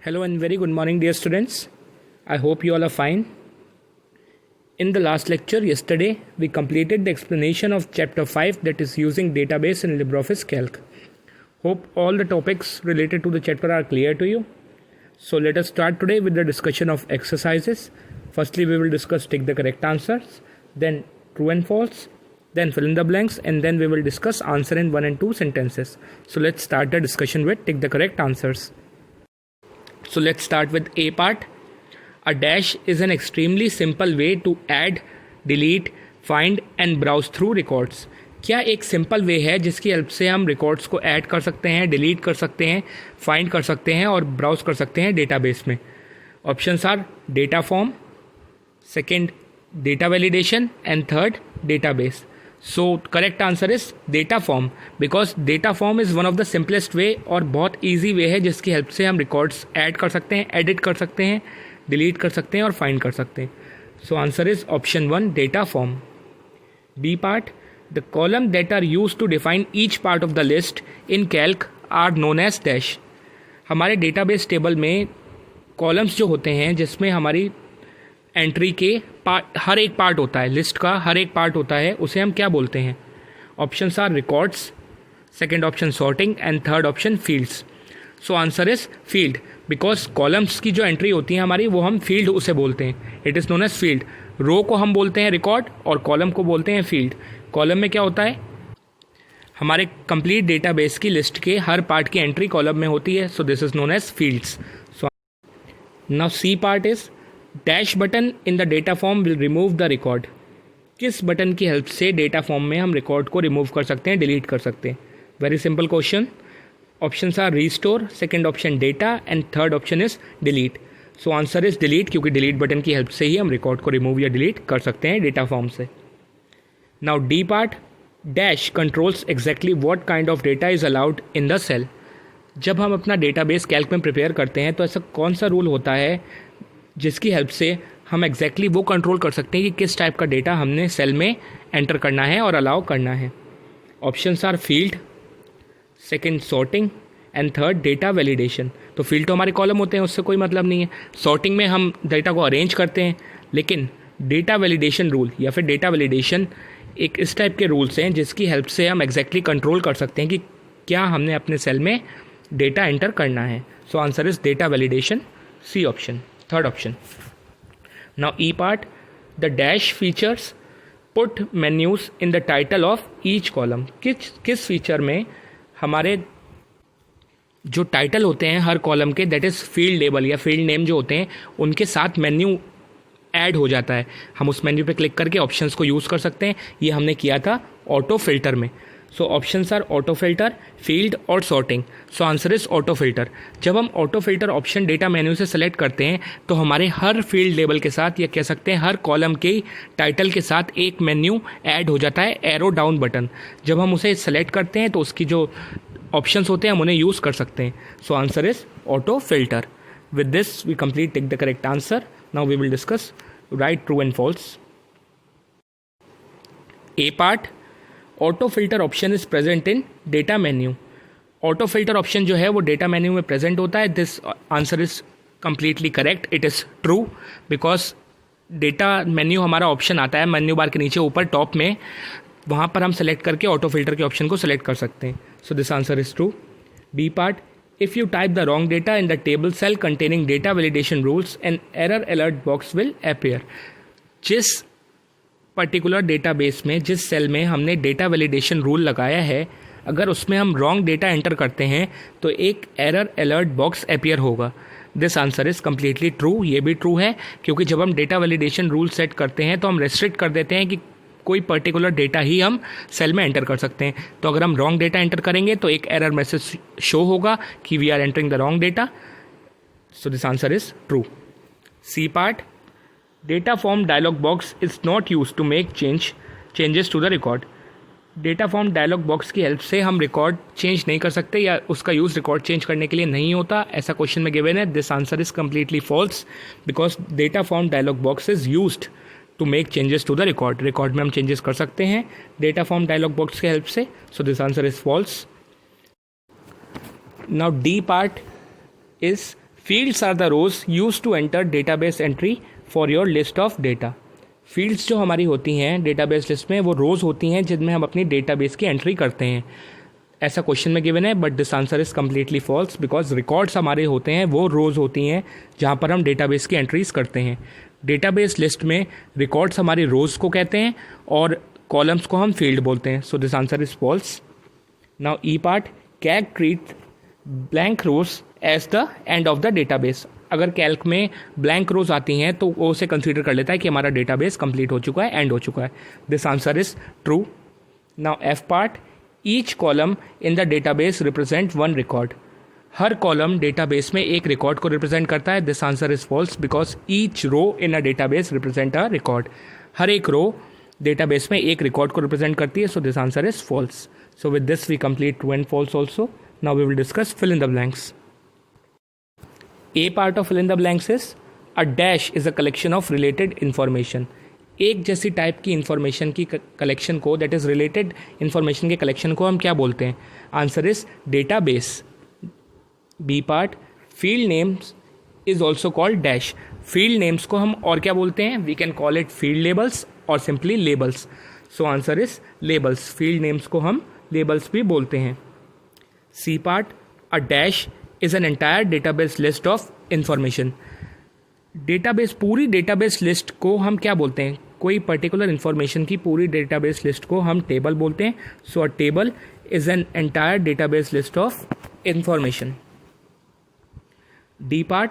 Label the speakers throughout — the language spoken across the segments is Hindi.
Speaker 1: Hello and very good morning, dear students. I hope you all are fine. In the last lecture yesterday, we completed the explanation of chapter 5, that is using database in LibreOffice Calc. Hope all the topics related to the chapter are clear to you. So let us start today with the discussion of exercises. Firstly, we will discuss take the correct answers, then true and false, then fill in the blanks, and then we will discuss answer in 1 and 2 sentences. So let's start the discussion with take the correct answers. So let's start with A part. A dash is an extremely simple way to add, delete, find and browse through records. क्या एक सिंपल वे है जिसकी हेल्प से हम रिकॉर्ड्स को ऐड कर सकते हैं, डिलीट कर सकते हैं, फाइंड कर सकते हैं और ब्राउज कर सकते हैं डेटाबेस में? Options are data form, second data validation and third database. So correct answer is data form, because data form is one of the simplest way और बहुत ईजी वे है जिसकी हेल्प से हम रिकॉर्ड्स ऐड कर सकते हैं, एडिट कर सकते हैं, डिलीट कर सकते हैं और फाइंड कर सकते हैं. So answer is option 1 data form. B part. The column that are use to define each part of the list in Calc are known as dash. हमारे डेटाबेस टेबल में कॉलम्स जो होते हैं जिसमें हमारी एंट्री के हर एक पार्ट होता है, लिस्ट का हर एक पार्ट होता है, उसे हम क्या बोलते हैं? Options are records, second option sorting and third option fields. So answer is field, because columns की जो एंट्री होती है हमारी वो हम फील्ड उसे बोलते हैं. It is known as field. Row को हम बोलते हैं रिकॉर्ड और कॉलम को बोलते हैं फील्ड. कॉलम में क्या होता है? हमारे कंप्लीट डेटाबेस की लिस्ट के हर पार्ट की एंट्री कॉलम में होती है. So this is known as fields. So now C part is dash button in the data form will remove the record. किस बटन की हेल्प से डेटा फॉर्म में हम रिकॉर्ड को रिमूव कर सकते हैं, डिलीट कर सकते हैं? Very simple question. Options are restore, second option data and third option is delete. So answer is delete, क्योंकि डिलीट बटन की हेल्प से ही हम रिकॉर्ड को रिमूव या डिलीट कर सकते हैं डेटा फॉर्म से. Now D part. Dash controls exactly what kind of data is allowed in the cell. जब हम अपना डेटाबेस कैल्क में प्रिपेयर करते हैं तो ऐसा कौन सा रूल होता है जिसकी हेल्प से हम एग्जैक्टली वो कंट्रोल कर सकते हैं कि किस टाइप का डेटा हमने सेल में एंटर करना है और अलाउ करना है? Options are field, second sorting and third data validation. तो फील्ड तो हमारे कॉलम होते हैं, उससे कोई मतलब नहीं है. सॉर्टिंग में हम डेटा को अरेंज करते हैं, लेकिन डेटा वैलिडेशन रूल या फिर डेटा वैलिडेशन एक इस टाइप के रूल्स हैं जिसकी हेल्प से हम एग्जैक्टली कंट्रोल कर सकते हैं कि क्या हमने अपने सेल में डेटा एंटर करना है. So answer is data validation, C option, third option. Now E part. The dash features put menus in the title of each column. किस फीचर में हमारे जो टाइटल होते हैं हर कॉलम के, दैट इज़ फील्ड लेबल या फील्ड नेम जो होते हैं, उनके साथ मेन्यू ऐड हो जाता है. हम उस मेन्यू पे क्लिक करके ऑप्शंस को यूज़ कर सकते हैं. ये हमने किया था ऑटो फिल्टर में. So options are auto filter, field और sorting. So answer is auto filter. जब हम auto filter option data menu से सेलेक्ट करते हैं तो हमारे हर फील्ड लेबल के साथ या कह सकते हैं हर कॉलम के टाइटल के साथ एक मेन्यू ऐड हो जाता है, एरो डाउन बटन. जब हम उसे सेलेक्ट करते हैं तो उसकी जो ऑप्शंस होते हैं हम उन्हें यूज़ कर सकते हैं. So answer is auto filter. With this we complete take the correct answer. Now we will discuss right, true and false. A part. Auto filter option is present in data menu. Auto filter option जो है वो डेटा मेन्यू में प्रेजेंट होता है. This answer is completely correct. It is true, because data menu हमारा ऑप्शन आता है मेन्यू बार के नीचे ऊपर टॉप में, वहाँ पर हम सेलेक्ट करके ऑटो फिल्टर के ऑप्शन को सेलेक्ट कर सकते हैं. So this answer is true. B part. If you type the wrong data in the table cell containing data validation rules an error alert box will appear. जिस पर्टिकुलर डेटाबेस में, जिस सेल में हमने डेटा वैलिडेशन रूल लगाया है, अगर उसमें हम रॉन्ग डेटा एंटर करते हैं तो एक एरर अलर्ट बॉक्स अपीयर होगा. This answer is completely true. ये भी ट्रू है, क्योंकि जब हम डेटा वैलिडेशन रूल सेट करते हैं तो हम रेस्ट्रिक्ट कर देते हैं कि कोई पर्टिकुलर डेटा ही हम सेल में एंटर कर सकते हैं. तो अगर हम रॉन्ग डेटा एंटर करेंगे तो एक एरर मैसेज शो होगा कि we are entering the wrong data. So this answer is true. C part. Data form dialog box is not use to make changes to the record. Data form dialog box की हेल्प से हम रिकॉर्ड चेंज नहीं कर सकते या उसका यूज़ रिकॉर्ड चेंज करने के लिए नहीं होता, ऐसा क्वेश्चन में गिवन है. This answer is completely false, because data form dialog box is used to make changes to the record. Record में हम चेंजेस कर सकते हैं डेटा फॉर्म डायलॉग बॉक्स की हेल्प से. So this answer is false. Now D part is fields are the rows use to enter database entry for your list of data. Fields जो हमारी होती हैं डेटाबेस लिस्ट में वो रोज़ होती हैं जिनमें हम अपनी डेटाबेस की एंट्री करते हैं। ऐसा क्वेश्चन में गिवन है, but this answer is completely false because records हमारे होते हैं वो रोज़ होती हैं जहाँ पर हम डेटाबेस की एंट्रीज करते हैं। डेटाबेस लिस्ट में रिकॉर्ड्स हमारी रोज़ को कहते हैं और कॉलम्स को हम फील्ड बोलते हैं। So this answer is false. Now E part, Calc treat blank rows as the end of the database. अगर कैल्क में ब्लैंक रोज आती हैं तो वो उसे कंसीडर कर लेता है कि हमारा डेटाबेस कंप्लीट हो चुका है, एंड हो चुका है। This answer is true. Now F part, each column in the database represent one record. हर कॉलम डेटाबेस में एक रिकॉर्ड को रिप्रेजेंट करता है। This answer is false because each row in a database represent a record. हर एक रो डेटाबेस में एक रिकॉर्ड को रिप्रेजेंट करती है। So this answer is false. So with this we complete true and false also. Now we will discuss fill in the blanks. A part of fill in the blanks is a dash is a collection of related information. एक जैसी टाइप की इंफॉर्मेशन की कलेक्शन को, दैट इज रिलेटेड इंफॉर्मेशन के कलेक्शन को हम क्या बोलते हैं? Answer is database. B part, field names is also called dash. Field names को हम और क्या बोलते हैं? We can call it field labels और simply labels. So answer is labels. Field names को हम लेबल्स भी बोलते हैं। C part, a dash is an entire database list of information. Database, पूरी डेटाबेस लिस्ट को हम क्या बोलते हैं? कोई पर्टिकुलर इंफॉर्मेशन की पूरी डेटाबेस लिस्ट को हम टेबल बोलते हैं। So a table is an entire database list of information. D part,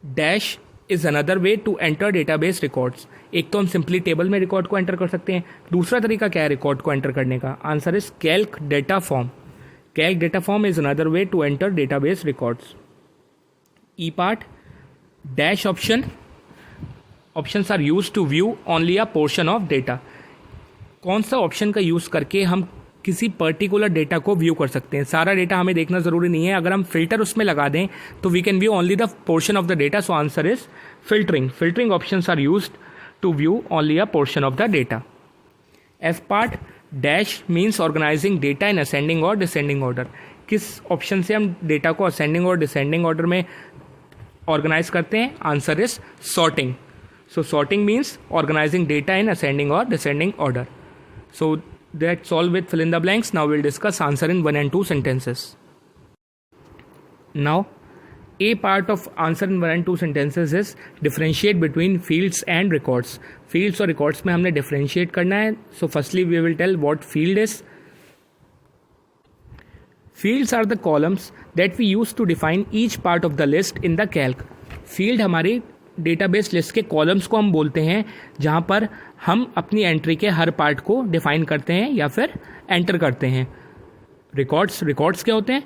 Speaker 1: dash is another way to enter database records. एक तो हम सिंपली टेबल में रिकॉर्ड को एंटर कर सकते हैं, दूसरा तरीका क्या है रिकॉर्ड को एंटर करने का? Answer is Calc data form. Calc data form is another way to enter database records. E part, dash options are used to view only a portion of data. कौन सा ऑप्शन का यूज़ करके हम किसी पर्टिकुलर डेटा को व्यू कर सकते हैं? सारा डेटा हमें देखना ज़रूरी नहीं है। अगर हम फिल्टर उसमें लगा दें तो we can view only the portion of the data. So answer is filtering. Filtering options are used to view only a portion of the data. F part, dash means organising data in ascending और डिसेंडिंग ऑर्डर। किस ऑप्शन से हम डेटा को असेंडिंग और डिसेंडिंग ऑर्डर में ऑर्गेनाइज करते हैं? Answer is sorting. So sorting means organising data in ascending और descending order. So that's all with fill in the blanks. Now we'll discuss answer in 1 and 2 sentences. Now, A part of answer in 1 and 2 sentences is differentiate between fields and records. Fields और records में हमने differentiate करना है. So firstly we will tell what field is. Fields are the columns that we use to define each part of the list in the calc. Field हमारी डेटाबेस लिस्ट के कॉलम्स को हम बोलते हैं जहाँ पर हम अपनी एंट्री के हर पार्ट को डिफाइन करते हैं या फिर एंटर करते हैं. रिकॉर्ड्स क्या होते हैं?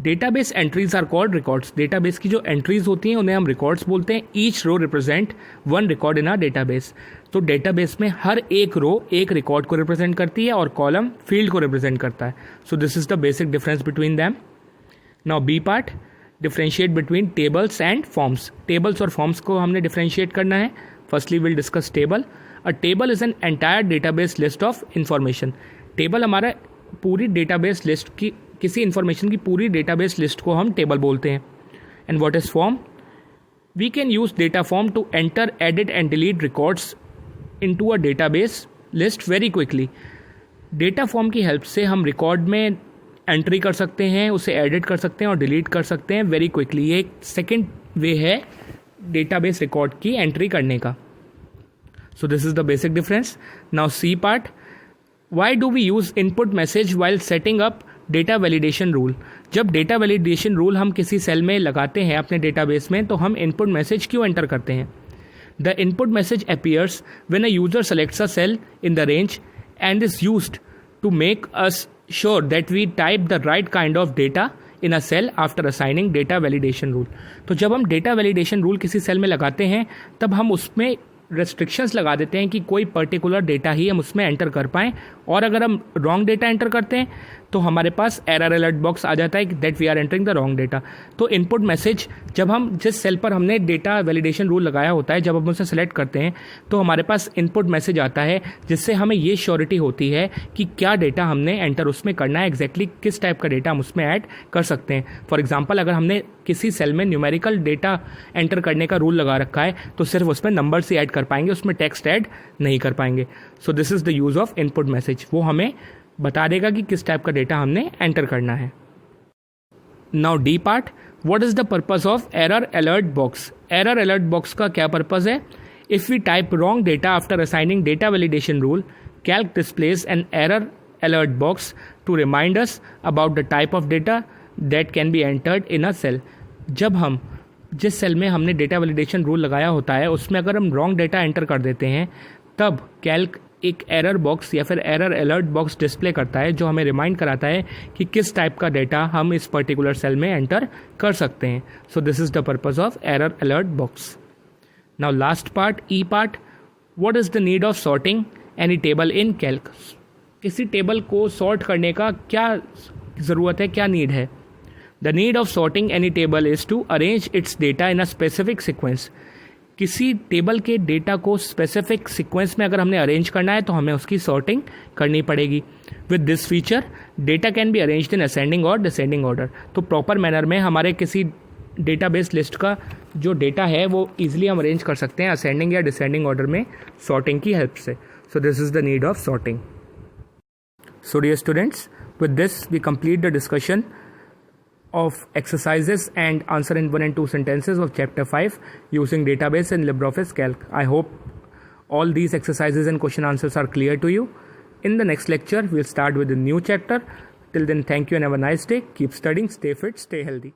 Speaker 1: Database entries are called records. Database की जो एंट्रीज होती हैं उन्हें हम रिकॉर्ड्स बोलते हैं. Each row represent one record in our database. तो डेटाबेस में हर एक रो एक रिकॉर्ड को रिप्रेजेंट करती है और कॉलम फील्ड को रिप्रेजेंट करता है. So this is the basic difference between them. Now B part, differentiate between tables and forms. Tables और फॉर्म्स को हमने डिफ्रेंशिएट करना है. Firstly will discuss table. A table is an entire database list of information. Table हमारा पूरी डेटाबेस लिस्ट की, किसी इंफॉर्मेशन की पूरी डेटाबेस लिस्ट को हम टेबल बोलते हैं. And what is form? We can use data form to enter, edit and delete records into a database list very quickly. Data form की हेल्प से हम रिकॉर्ड में एंट्री कर सकते हैं, उसे एडिट कर सकते हैं और डिलीट कर सकते हैं वेरी क्विकली. ये एक सेकेंड वे है डेटाबेस रिकॉर्ड की एंट्री करने का. So this is the basic difference. Now C part, why do we use input message while setting up data validation rule. जब डेटा वैलिडेशन रूल हम किसी सेल में लगाते हैं अपने डेटाबेस में, तो हम इनपुट मैसेज क्यों एंटर करते हैं? The input message appears when a user selects a cell in the range and is used to make us sure that we type the right kind of data in a cell after assigning data validation rule. तो जब हम डेटा वैलिडेशन रूल किसी सेल में लगाते हैं तब हम उसमें रेस्ट्रिक्शंस लगा देते हैं कि कोई पर्टिकुलर डेटा ही हम उसमें एंटर कर पाएँ, और अगर हम रॉन्ग डेटा एंटर करते हैं तो हमारे पास एरर अलर्ट बॉक्स आ जाता है कि that we are entering the wrong data. तो इनपुट मैसेज, जब हम जिस सेल पर हमने डेटा वैलिडेशन रूल लगाया होता है, जब हम उसे सेलेक्ट करते हैं तो हमारे पास इनपुट मैसेज आता है, जिससे हमें ये श्योरिटी होती है कि क्या डेटा हमने एंटर उसमें करना है, एग्जैक्टली किस टाइप का डेटा हम उसमें ऐड कर सकते हैं। फॉर एग्जाम्पल, अगर हमने किसी सेल में न्यूमेरिकल डेटा एंटर करने का रूल लगा रखा है तो सिर्फ उसमें नंबर ही ऐड कर पाएंगे, उसमें टेक्स्ट ऐड नहीं कर पाएंगे। सो this is the use of input message. वो हमें बता देगा कि किस टाइप का डेटा हमने एंटर करना है। Now D part, what is the purpose of error alert box. Error alert box का क्या पर्पस है? If we type wrong data after assigning data validation rule, Calc displays an error alert box to remind us about the type of data that can be entered in a cell. जब हम जिस सेल में हमने डेटा वैलिडेशन रूल लगाया होता है उसमें अगर हम रॉन्ग डेटा एंटर कर देते हैं, तब कैल्क एक एरर बॉक्स या फिर एरर अलर्ट बॉक्स डिस्प्ले करता है, जो हमें रिमाइंड कराता है कि किस टाइप का डेटा हम इस पर्टिकुलर सेल में एंटर कर सकते हैं। So this is the purpose of error alert box. Now last part, E part, what is the need of sorting any table in Calc. किसी टेबल को सॉर्ट करने का क्या ज़रूरत है, क्या नीड है? The need of sorting any table is to arrange its data in a specific sequence. किसी टेबल के डेटा को स्पेसिफिक सीक्वेंस में अगर हमने अरेंज करना है तो हमें उसकी सॉर्टिंग करनी पड़ेगी। With this feature data can be arranged in ascending और डिसेंडिंग ऑर्डर। तो प्रॉपर मैनर में हमारे किसी डेटाबेस लिस्ट का जो डेटा है वो ईजिली हम अरेंज कर सकते हैं असेंडिंग या डिसेंडिंग ऑर्डर में सॉर्टिंग की हेल्प से। So this is the need of sorting. So dear students, with this we complete the discussion of exercises and answer in 1 and 2 sentences of chapter 5 using database in LibreOffice Calc. I hope all these exercises and question answers are clear to you. In the next lecture, we'll start with a new chapter. Till then, thank you and have a nice day. Keep studying, stay fit, stay healthy.